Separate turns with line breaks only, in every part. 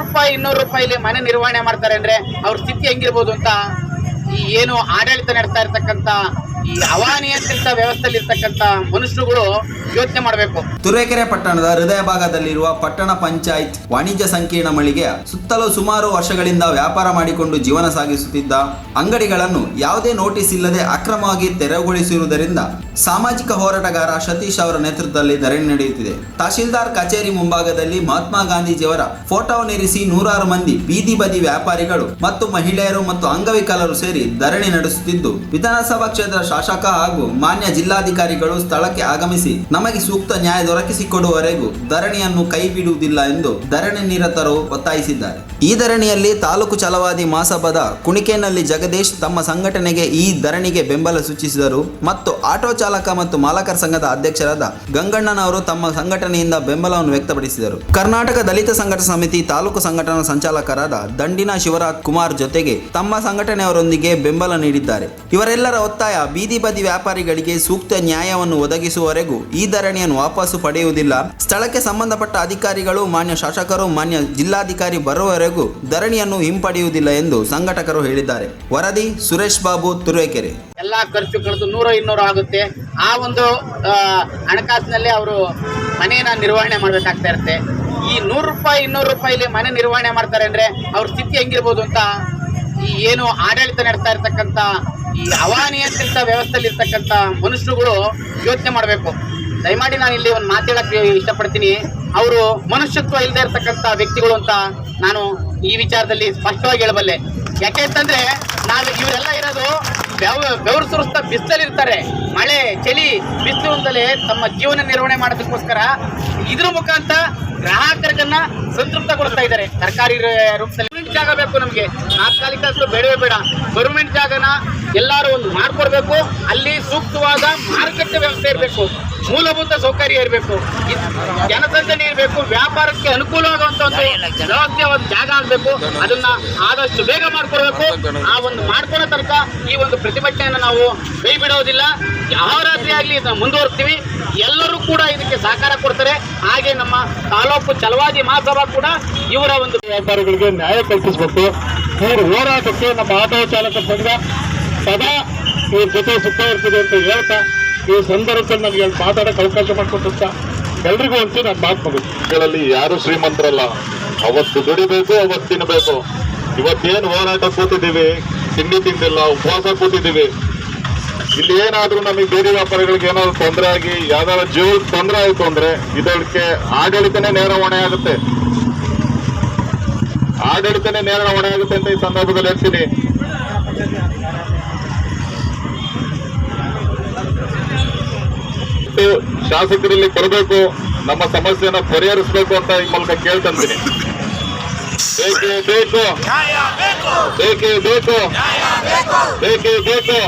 ರೂಪಾಯಿ 200 ರೂಪಾಯಿಲಿ ಮನೆ ನಿರ್ವಹಣೆ ಮಾಡ್ತಾರೆ ಅಂದ್ರೆ ಅವ್ರ ಸ್ಥಿತಿ ಹೆಂಗಿರ್ಬೋದು ಅಂತ ಈ ಏನು ಆಡಳಿತ ನಡೆಸ್ತಾ ಇರ್ತಕ್ಕಂಥ ಈ ಹವಾನಿಯಂತ್ರಿತ ವ್ಯವಸ್ಥೆಯಲ್ಲಿ ಇರ್ತಕ್ಕಂಥ ಮನುಷ್ಯರುಗಳು ಯೋಚನೆ ಮಾಡಬೇಕು.
ತುರುವೇಕೆರೆ ಪಟ್ಟಣದ ಹೃದಯ ಭಾಗದಲ್ಲಿರುವ ಪಟ್ಟಣ ಪಂಚಾಯತ್ ವಾಣಿಜ್ಯ ಸಂಕೀರ್ಣ ಮಳಿಗೆಯ ಸುತ್ತಲೂ ಸುಮಾರು ವರ್ಷಗಳಿಂದ ವ್ಯಾಪಾರ ಮಾಡಿಕೊಂಡು ಜೀವನ ಸಾಗಿಸುತ್ತಿದ್ದ ಅಂಗಡಿಗಳನ್ನು ಯಾವುದೇ ನೋಟಿಸ್ ಇಲ್ಲದೆ ಅಕ್ರಮವಾಗಿ ತೆರವುಗೊಳಿಸಿರುವುದರಿಂದ ಸಾಮಾಜಿಕ ಹೋರಾಟಗಾರ ಸತೀಶ್ ಅವರ ನೇತೃತ್ವದಲ್ಲಿ ಧರಣಿ ನಡೆಯುತ್ತಿದೆ. ತಹಶೀಲ್ದಾರ್ ಕಚೇರಿ ಮುಂಭಾಗದಲ್ಲಿ ಮಹಾತ್ಮ ಗಾಂಧೀಜಿಯವರ ಫೋಟೋವನ್ನಿರಿಸಿ ನೂರಾರು ಮಂದಿ ಬೀದಿ ಬದಿ ವ್ಯಾಪಾರಿಗಳು ಮತ್ತು ಮಹಿಳೆಯರು ಮತ್ತು ಅಂಗವಿಕಲರು ಸೇರಿ ಧರಣಿ ನಡೆಸುತ್ತಿದ್ದು, ವಿಧಾನಸಭಾ ಕ್ಷೇತ್ರ ಶಾಸಕ ಹಾಗೂ ಮಾನ್ಯ ಜಿಲ್ಲಾಧಿಕಾರಿಗಳು ಸ್ಥಳಕ್ಕೆ ಆಗಮಿಸಿ ನಮಗೆ ಸೂಕ್ತ ನ್ಯಾಯ ದೊರಕಿಸಿಕೊಡುವವರೆಗೂ ಧರಣಿಯನ್ನು ಕೈ ಬಿಡುವುದಿಲ್ಲ ಎಂದು ಧರಣಿ ನಿರತರು ಒತ್ತಾಯಿಸಿದ್ದಾರೆ. ಈ ಧರಣಿಯಲ್ಲಿ ತಾಲೂಕು ಛಲವಾದಿ ಮಹಾಸಭಾದ ಕುಣಿಕೆನಲ್ಲಿ ಜಗದೀಶ್ ತಮ್ಮ ಸಂಘಟನೆಗೆ ಈ ಧರಣಿಗೆ ಬೆಂಬಲ ಸೂಚಿಸಿದರು ಮತ್ತು ಆಟೋ ಚಾಲಕ ಮತ್ತು ಮಾಲಕರ ಸಂಘದ ಅಧ್ಯಕ್ಷರಾದ ಗಂಗಣ್ಣನವರು ತಮ್ಮ ಸಂಘಟನೆಯಿಂದ ಬೆಂಬಲವನ್ನು ವ್ಯಕ್ತಪಡಿಸಿದರು. ಕರ್ನಾಟಕ ದಲಿತ ಸಂಘಟನಾ ಸಮಿತಿ ತಾಲೂಕು ಸಂಘಟನಾ ಸಂಚಾಲಕರಾದ ದಂಡಿನ ಶಿವರಾಜ್ ಕುಮಾರ್ ಜೊತೆಗೆ ತಮ್ಮ ಸಂಘಟನೆಯವರೊಂದಿಗೆ ಬೆಂಬಲ ನೀಡಿದ್ದಾರೆ. ಇವರೆಲ್ಲರ ಒತ್ತಾಯ ಬೀದಿ ಬದಿ ವ್ಯಾಪಾರಿಗಳಿಗೆ ಸೂಕ್ತ ನ್ಯಾಯವನ್ನು ಒದಗಿಸುವವರೆಗೂ ಈ ಧರಣಿಯನ್ನು ವಾಪಸ್ಸು ಪಡೆಯುವುದಿಲ್ಲ. ಸ್ಥಳಕ್ಕೆ ಸಂಬಂಧಪಟ್ಟ ಅಧಿಕಾರಿಗಳು, ಮಾನ್ಯ ಶಾಸಕರು, ಮಾನ್ಯ ಜಿಲ್ಲಾಧಿಕಾರಿ ಬರುವವರೆಗೂ ಧರಣಿಯನ್ನು ಹಿಂಪಡೆಯುವುದಿಲ್ಲ ಎಂದು ಸಂಘಟಕರು ಹೇಳಿದ್ದಾರೆ. ವರದಿ ಸುರೇಶ್ ಬಾಬು, ತುರುವೇಕೆರೆ.
ಎಲ್ಲಾ ಖರ್ಚು ಕಳೆದು 100-200 ಆಗುತ್ತೆ. ಆ ಒಂದು ಹಣಕಾಸಿನಲ್ಲಿ ಅವರು ಮನೆಯನ್ನ ನಿರ್ವಹಣೆ ಮಾಡಬೇಕಾಗ್ತಾ ಇರುತ್ತೆ. ಈ 100 ರೂಪಾಯಿ 200 ರೂಪಾಯಿಲಿ ಮನೆ ನಿರ್ವಹಣೆ ಮಾಡ್ತಾರೆ ಅಂದ್ರೆ ಅವ್ರ ಸ್ಥಿತಿ ಹೆಂಗಿರ್ಬೋದು ಅಂತ ಈ ಏನು ಆಡಳಿತ ನಡೆಸ್ತಾ ಇರ್ತಕ್ಕಂಥ ಈ ಹವಾನಿಯಂತ್ರಿತ ವ್ಯವಸ್ಥೆಯಲ್ಲಿ ಇರ್ತಕ್ಕಂಥ ಮನುಷ್ಯರುಗಳು ಯೋಚನೆ ಮಾಡಬೇಕು. ದಯಮಾಡಿ ನಾನು ಇಲ್ಲಿ ಒಂದು ಮಾತಾಡಕ್ಕೆ ಇಷ್ಟಪಡ್ತೀನಿ. ಅವರು ಮನುಷ್ಯತ್ವ ಇಲ್ಲದೆ ಇರ್ತಕ್ಕಂಥ ವ್ಯಕ್ತಿಗಳು ಅಂತ ನಾನು ಈ ವಿಚಾರದಲ್ಲಿ ಸ್ಪಷ್ಟವಾಗಿ ಹೇಳಬಲ್ಲೆ. ಯಾಕೆ ಅಂತಂದ್ರೆ ಇವರೆಲ್ಲ ಇರೋದು ಬೆವರು ಸುರಿಸ್ತಾ ಬಿಸಿಲಲ್ಲಿ ಇರ್ತಾರೆ. ಮಳೆ, ಚಳಿ, ಬಿಸಿಲು ಅಂತಲೇ ತಮ್ಮ ಜೀವನ ನಿರ್ವಹಣೆ ಮಾಡೋದಕ್ಕೋಸ್ಕರ ಇದ್ರ ಮುಖಾಂತರ ಗ್ರಾಹಕರಿಗನ್ನ ಸಂತೃಪ್ತಗೊಳಿಸ್ತಾ ಇದ್ದಾರೆ. ಸರ್ಕಾರಿ ರೂಪದಲ್ಲಿ ಜಾಗ ಬೇಕು ನಮಗೆ, ತಾತ್ಕಾಲಿಕ ಬೇಡವೇ ಬೇಡ. ಗೌರ್ಮೆಂಟ್ ಜಾಗನ ಎಲ್ಲರೂ ಒಂದು ಮಾಡ್ಕೊಡ್ಬೇಕು. ಅಲ್ಲಿ ಸೂಕ್ತವಾದ ಮಾರುಕಟ್ಟೆ ವ್ಯವಸ್ಥೆ ಇರಬೇಕು, ಮೂಲಭೂತ ಸೌಕರ್ಯ ಇರಬೇಕು, ಜನಸಂದಣಿ ಇರಬೇಕು, ವ್ಯಾಪಾರಕ್ಕೆ ಅನುಕೂಲವಾಗುವಂತ ಒಂದು ವ್ಯವಸ್ಥೆ ಒಂದು ಜಾಗ ಆಗಬೇಕು. ಅದನ್ನ ಆದಷ್ಟು ಬೇಗ ಮಾಡ್ಕೊಡ್ಬೇಕು. ಆ ಒಂದು ಮಾಡ್ಕೊಡೋ ತನಕ ಈ ಒಂದು ಪ್ರತಿಭಟನೆಯನ್ನು ನಾವು ಕೈ ಬಿಡೋದಿಲ್ಲ. ಯಾವ ರಾತ್ರಿ ಆಗಲಿ ಮುಂದುವರಿಸ್ತೀವಿ. ಎಲ್ಲರೂ ಕೂಡ ಇದಕ್ಕೆ ಸಹಕಾರ ಕೊಡ್ತಾರೆ. ಹಾಗೆ ನಮ್ಮ ತಾಲೂಕು ಛಲವಾದಿ ಮಹಾಸಭಾ ಕೂಡ ಇವರ ಒಂದು
ವ್ಯಾಪಾರಿಗಳಿಗೆ ನ್ಯಾಯ ಕಲ್ಪಿಸಬೇಕು. ಇವ್ರ ಹೋರಾಟಕ್ಕೆ ನಮ್ಮ ಆಟೋ ಚಾಲಕ ಸಂಘ ಸದಾ ಇವ್ರ ಜೊತೆ ಸುತ್ತ ಇರ್ತದೆ ಅಂತ ಹೇಳ್ತಾ ಈ ಸಂದರ್ಭದಲ್ಲಿ ನನಗೆ ಮಾತಾಡೋಕೆ ಅವಕಾಶ ಮಾಡಿಕೊಟ್ಟಂತ ಎಲ್ರಿಗೂ ಅಂತ ನಾನು ಮಾತು ಮುಗಿಸ್ತೀನಿ.
ಯಾರು ಶ್ರೀಮಂತರಲ್ಲ, ಅವತ್ತು ದುಡಿಬೇಕು, ಅವತ್ತು ತಿನ್ನಬೇಕು. ಇವತ್ತೇನು ಹೋರಾಟ ಕೂತಿದ್ದೀವಿ, ತಿಂಡಿ ತಿಂದಿಲ್ಲ, ಉಪವಾಸ ಕೂತಿದ್ದೀವಿ. ಇಲ್ಲಿ ಏನಾದ್ರೂ ನಮಗೆ ಬೇರೆ ವ್ಯಾಪಾರಿಗಳಿಗೆ ಏನಾದ್ರು ತೊಂದರೆ ಆಗಿ ಯಾವ್ದಾದ್ರು ಜೀವಕ್ಕೆ ತೊಂದರೆ ಆಯ್ತು ಅಂದ್ರೆ ಇದಕ್ಕೆ ಆಡಳಿತನೇ ನೇರ ಹೊಣೆ ಆಗುತ್ತೆ. ಆಡಳಿತನೇ ನೇರ ಹೊಣೆ ಆಗುತ್ತೆ ಅಂತ ಈ ಸಂದರ್ಭದಲ್ಲಿ ಹೇಳ್ತೀನಿ. ಶಾಸಕರಲ್ಲಿ ಬರಬೇಕು, ನಮ್ಮ ಸಮಸ್ಯೆನ ಪರಿಹರಿಸಬೇಕು ಅಂತ ಈ ಮೂಲಕ ಕೇಳ್ತಂತೀನಿ. ಬೇಕೇ ಬೇಕು, ಬೇಕೇ ಬೇಕು, ಬೇಕೇ ಬೇಕು.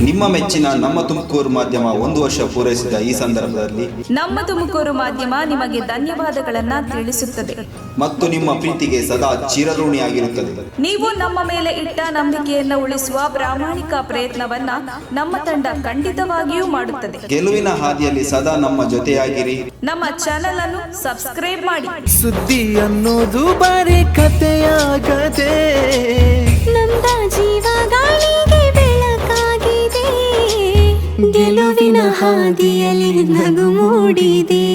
ನಿಮ್ಮ ಮೆಚ್ಚಿನ ನಮ್ಮ ತುಮಕೂರು ಮಾಧ್ಯಮ 1 ವರ್ಷ ಪೂರೈಸಿದ ಈ ಸಂದರ್ಭದಲ್ಲಿ
ನಮ್ಮ ತುಮಕೂರು ಮಾಧ್ಯಮ ನಿಮಗೆ ಧನ್ಯವಾದಗಳನ್ನ ತಿಳಿಸುತ್ತದೆ
ಮತ್ತು ನಿಮ್ಮ ಪ್ರೀತಿಗೆ ಸದಾ ಚಿರಋಣಿಯಾಗಿರುತ್ತದೆ.
ನೀವು ನಮ್ಮ ಮೇಲೆ ಇಟ್ಟ ನಂಬಿಕೆಯನ್ನು ಉಳಿಸುವ ಪ್ರಾಮಾಣಿಕ ಪ್ರಯತ್ನವನ್ನ ನಮ್ಮ ತಂಡ ಖಂಡಿತವಾಗಿಯೂ ಮಾಡುತ್ತದೆ.
ಗೆಲುವಿನ ಹಾದಿಯಲ್ಲಿ ಸದಾ ನಮ್ಮ ಜೊತೆಯಾಗಿರಿ.
ನಮ್ಮ ಚಾನೆಲ್ ಅನ್ನು ಸಬ್ಸ್ಕ್ರೈಬ್ ಮಾಡಿ.
ಸುದ್ದಿ ಅನ್ನೋದು ಬರೀ ಕಥೆಯಾಗದೆ
ನೊಂದ ಜೀವ ಗಾಳಿಗೆ ಬೆಳಕಾಗಿದೆ, ಗೆಲುವಿನ ಹಾದಿಯಲ್ಲಿ ನಗು ಮೂಡಿದೆ.